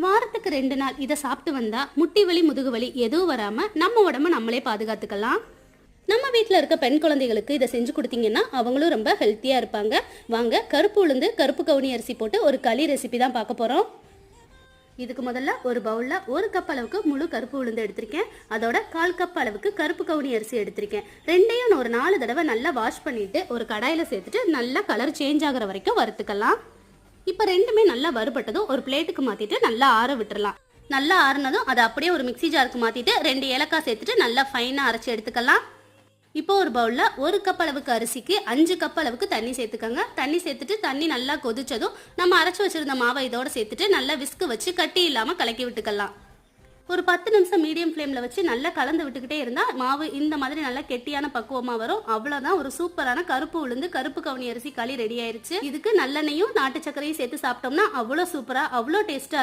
வாரத்துக்கு 2 நாள் இதை சாப்பிட்டு வந்தா முட்டி வலி முதுகு வலி எதுவும் வராம நம்ம உடம்ப நம்மளே பாதுகாத்துக்கலாம். நம்ம வீட்டில் இருக்க பெண் குழந்தைகளுக்கு இதை செஞ்சு கொடுத்தீங்கன்னா அவங்களும் ரொம்ப ஹெல்த்தியாக இருப்பாங்க. வாங்க, கருப்பு உளுந்து கருப்பு கவுனி அரிசி போட்டு ஒரு களி ரெசிபி தான் பார்க்க போகிறோம். இதுக்கு முதல்ல ஒரு பவுலில் 1 கப் அளவுக்கு முழு கருப்பு உளுந்து எடுத்திருக்கேன். அதோட 1/4 கப் அளவுக்கு கருப்பு கவுனி அரிசி எடுத்திருக்கேன். ரெண்டையும் ஒரு 4 தடவை நல்லா வாஷ் பண்ணிட்டு ஒரு கடாயில் சேர்த்துட்டு நல்லா கலர் சேஞ்ச் ஆகிற வரைக்கும் வறுத்துக்கலாம். இப்போ ரெண்டுமே நல்லா வறுபட்டதும் ஒரு பிளேட்டுக்கு மாற்றிட்டு நல்லா ஆற விட்டுறலாம். நல்லா ஆறுனதும் அதை அப்படியே ஒரு மிக்சி ஜாருக்கு மாற்றிட்டு 2 ஏலக்காய் சேர்த்துட்டு நல்லா ஃபைனாக அரைச்சி எடுத்துக்கலாம். இப்போ ஒரு பவுலில் 1 கப் அளவுக்கு அரிசிக்கு 5 கப் அளவுக்கு தண்ணி சேர்த்துக்கோங்க. தண்ணி சேர்த்துட்டு தண்ணி நல்லா கொதிச்சதும் நம்ம அரைச்சி வச்சிருந்த மாவை இதோட சேர்த்துட்டு நல்லா விஸ்கு வச்சு கட்டி இல்லாமல் கலக்கி விட்டுக்கலாம். ஒரு 10 நிமிஷம் மீடியம் ஃப்ளேமில் வச்சு நல்லா கலந்து விட்டுக்கிட்டே இருந்தால் மாவு இந்த மாதிரி நல்லா கெட்டியான பக்குவமாக வரும். அவ்வளோதான், ஒரு சூப்பரான கருப்பு உளுந்து கருப்பு கவுனி அரிசி களி ரெடி ஆயிருச்சு. இதுக்கு நல்லெண்ணையும் நாட்டு சர்க்கரையும் சேர்த்து சாப்பிட்டோம்னா அவ்வளோ சூப்பராக அவ்வளோ டேஸ்ட்டாக இருக்கும்.